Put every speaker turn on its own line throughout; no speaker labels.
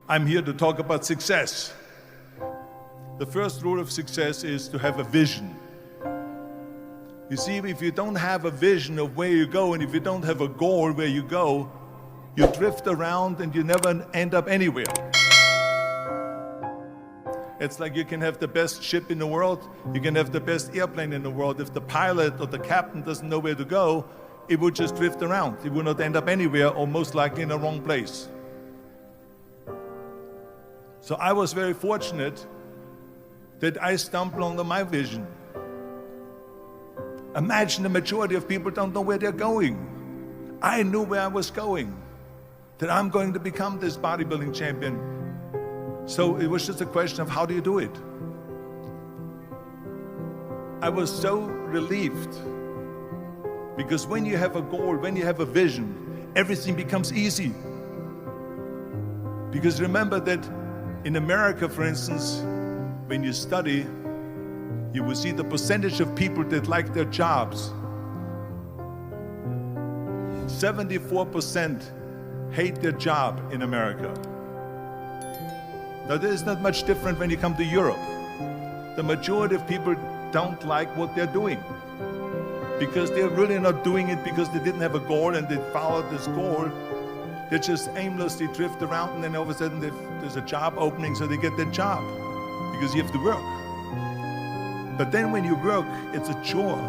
I'm here to talk about success. The first rule of success is to have a vision. You see, if you don't have a vision of where you go, and if you don't have a goal where you go, you drift around and you never end up anywhere. It's like you can have the best ship in the world, you can have the best airplane in the world. If the pilot or the captain doesn't know where to go, it would just drift around. It would not end up anywhere, or most likely in the wrong place. So I was very fortunate that I stumbled on my vision. Imagine the majority of people don't know where they're going. I knew where I was going, that I'm going to become this bodybuilding champion. So it was just a question of how do you do it? I was so relieved, because when you have a goal, when you have a vision, everything becomes easy. Because remember that in America, for instance, when you study, you will see the percentage of people that like their jobs. 74% hate their job in America. Now, this is not much different when you come to Europe. The majority of people don't like what they're doing, because they're really not doing it because they didn't have a goal and they followed this goal. They just aimlessly drift around, and then all of a sudden there's a job opening, so they get that job because you have to work. But then when you work, it's a chore.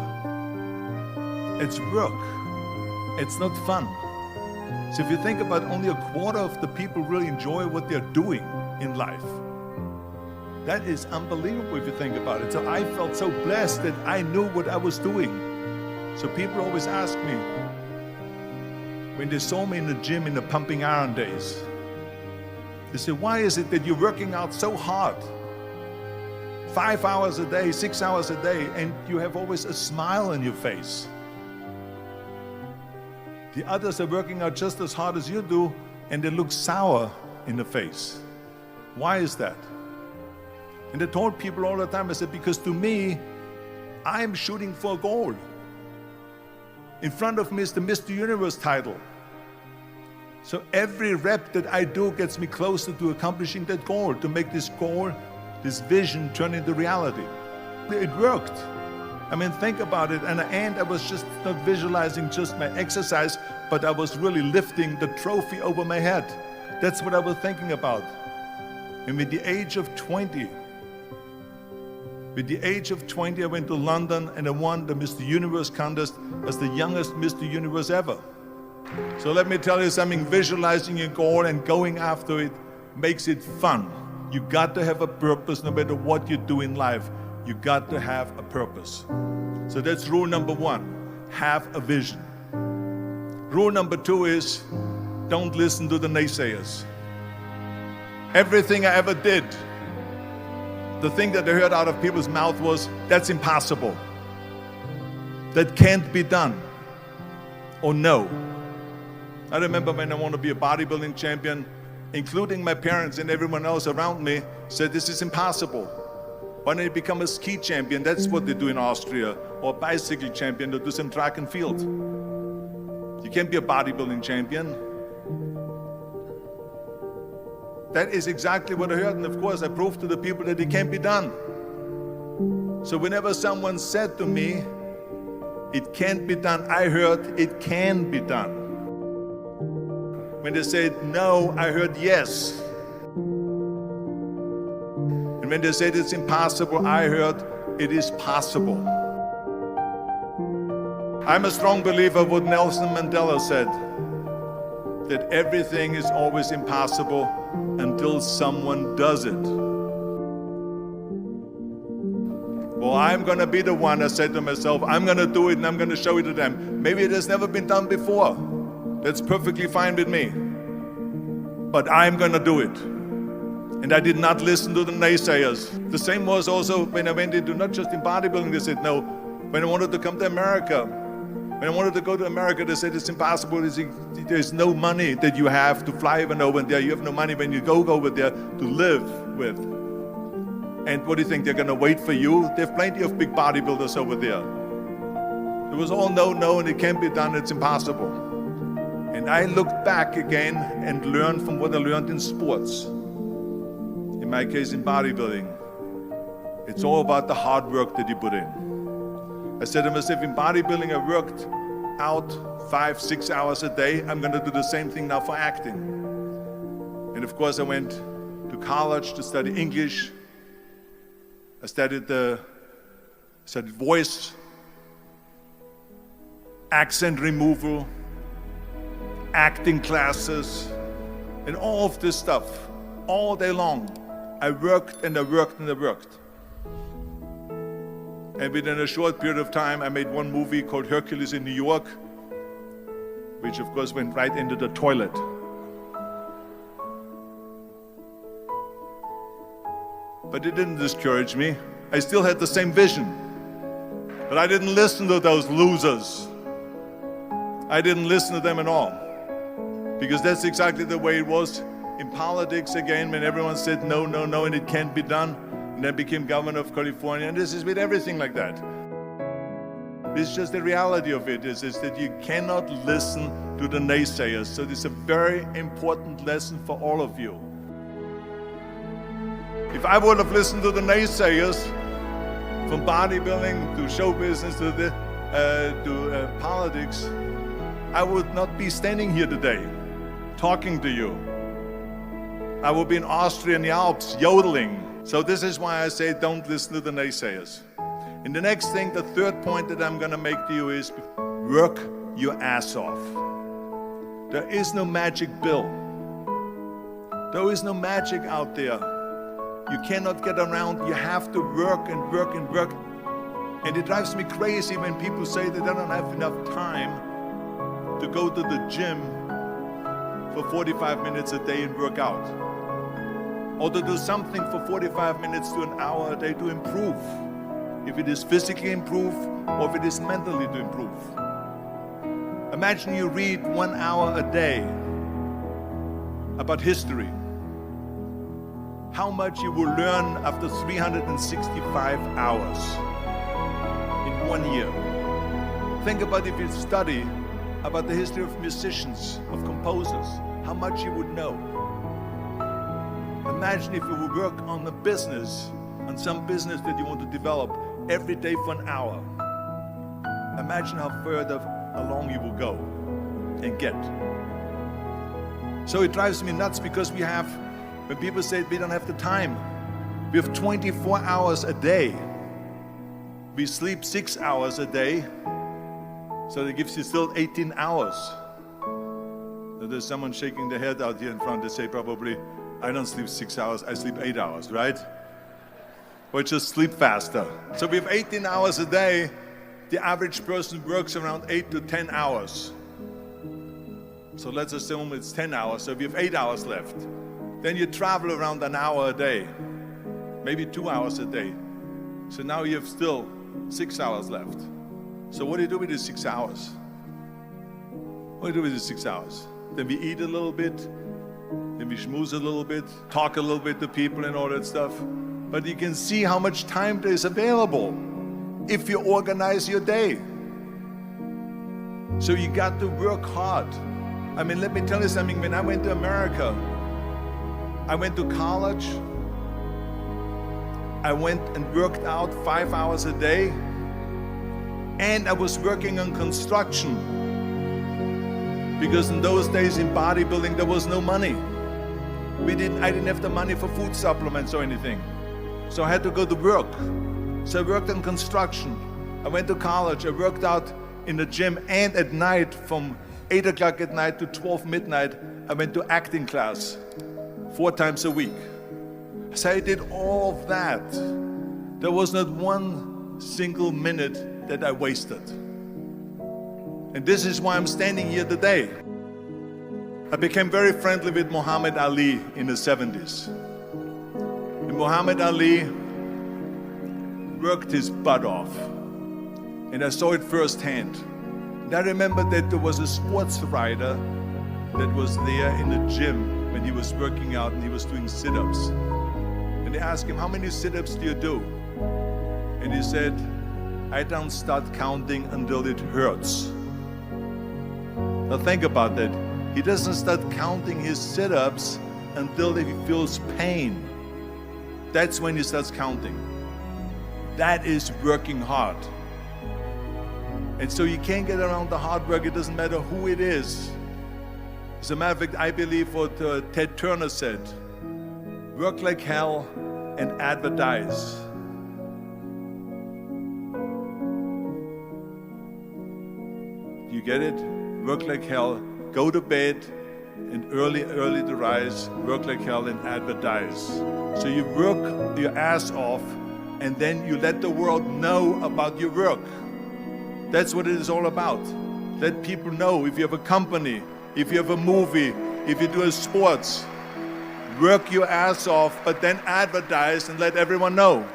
It's work. It's not fun. So if you think about it, only a quarter of the people really enjoy what they're doing in life. That is unbelievable if you think about it. So I felt so blessed that I knew what I was doing. So people always ask me, when they saw me in the gym in the pumping iron days, they said, why is it that you're working out so hard? 5 hours a day, 6 hours a day, and you have always a smile on your face. The others are working out just as hard as you do, and they look sour in the face. Why is that? And I told people all the time, I said, because to me, I'm shooting for a goal. In front of me is the Mr. Universe title. So every rep that I do gets me closer to accomplishing that goal, to make this goal, this vision turn into reality. It worked. I mean, think about it. And at the end, I was just not visualizing just my exercise, but I was really lifting the trophy over my head. That's what I was thinking about. And with the age of 20, I went to London and I won the Mr. Universe contest as the youngest Mr. Universe ever. So let me tell you something, visualizing your goal and going after it makes it fun. You got to have a purpose no matter what you do in life. You got to have a purpose. So that's rule number one, have a vision. Rule number two is, don't listen to the naysayers. Everything I ever did, the thing that I heard out of people's mouth was, that's impossible. That can't be done. Or no. I remember when I wanted to be a bodybuilding champion, including my parents and everyone else around me, said this is impossible. Why don't you become a ski champion? That's what they do in Austria. Or a bicycle champion, to do some track and field. You can't be a bodybuilding champion. That is exactly what I heard, and of course I proved to the people that it can't be done. So whenever someone said to me, it can't be done, I heard, it can be done. When they said no, I heard yes. And when they said it's impossible, I heard it is possible. I'm a strong believer of what Nelson Mandela said, that everything is always impossible until someone does it. Well, I'm going to be the one, I said to myself, I'm going to do it and I'm going to show it to them. Maybe it has never been done before. That's perfectly fine with me. But I'm going to do it. And I did not listen to the naysayers. The same was also when I went into, not just in bodybuilding, they said no. When I wanted to come to America, when I wanted to go to America, they said it's impossible. There's no money that you have to fly even over there. You have no money when you go over there to live with. And what do you think, they're going to wait for you? They have plenty of big bodybuilders over there. It was all no, and it can't be done, it's impossible. And I looked back again and learned from what I learned in sports. in my case in bodybuilding, it's all about the hard work that you put in. I said to myself, in bodybuilding I worked out 5-6 hours a day. I'm going to do the same thing now for acting. And of course I went to college to study English. I studied voice, accent removal, acting classes, and all of this stuff. All day long, I worked and I worked and I worked. And within a short period of time, I made one movie called Hercules in New York, which of course went right into the toilet. But it didn't discourage me. I still had the same vision. But I didn't listen to those losers. I didn't listen to them at all. Because that's exactly the way it was in politics again, when everyone said no, no, no, and it can't be done. And then became governor of California, and this is with everything like that. It's just the reality of it is that you cannot listen to the naysayers. So this is a very important lesson for all of you. If I would have listened to the naysayers, from bodybuilding to show business to politics, I would not be standing here today talking to you. I would be in Austria in the Alps yodeling. So this is why I say don't listen to the naysayers. And the next thing, the third point that I'm going to make to you is work your ass off. There is no magic pill. There is no magic out there. You cannot get around. You have to work and work and work. And it drives me crazy when people say that they don't have enough time to go to the gym for 45 minutes a day and work out. Or to do something for 45 minutes to an hour a day to improve. If it is physically improve or if it is mentally to improve. Imagine you read 1 hour a day about history. How much you will learn after 365 hours in 1 year. Think about if you study about the history of musicians, of composers, how much you would know. Imagine if you would work on a business, on some business that you want to develop every day for an hour. Imagine how further along you will go and get. So it drives me nuts because when people say we don't have the time, we have 24 hours a day. We sleep 6 hours a day, so that gives you still 18 hours. So there's someone shaking their head out here in front. They say probably, I don't sleep 6 hours, I sleep 8 hours, right? Or just sleep faster. So we have 18 hours a day. The average person works around 8 to 10 hours. So let's assume it's 10 hours, so we have 8 hours left. Then you travel around an hour a day, maybe 2 hours a day. So now you have still 6 hours left. So what do you do with these 6 hours? What do you do with these 6 hours? Then we eat a little bit, then we schmooze a little bit, talk a little bit to people and all that stuff. But you can see how much time there is available if you organize your day. So you got to work hard. I mean, let me tell you something. When I went to America, I went to college. I went and worked out 5 hours a day. And I was working on construction. Because in those days in bodybuilding, there was no money. I didn't have the money for food supplements or anything. So I had to go to work. So I worked on construction. I went to college. I worked out in the gym, and at night from 8 o'clock at night to 12 midnight, I went to acting class 4 times a week. So I did all of that. There was not one single minute that I wasted. And this is why I'm standing here today. I became very friendly with Muhammad Ali in the 70s. And Muhammad Ali worked his butt off. And I saw it firsthand. And I remember that there was a sports writer that was there in the gym when he was working out and he was doing sit-ups. And they asked him, how many sit-ups do you do? And he said, I don't start counting until it hurts. Now think about that. He doesn't start counting his sit-ups until he feels pain. That's when it starts counting. That is working hard. And so you can't get around the hard work. It doesn't matter who it is. As a matter of fact, I believe what Ted Turner said, work like hell and advertise. You get it? Work like hell, go to bed, and early to rise, work like hell and advertise. So you work your ass off, and then you let the world know about your work. That's what it is all about. Let people know. If you have a company, if you have a movie, if you do a sports, work your ass off, but then advertise and let everyone know.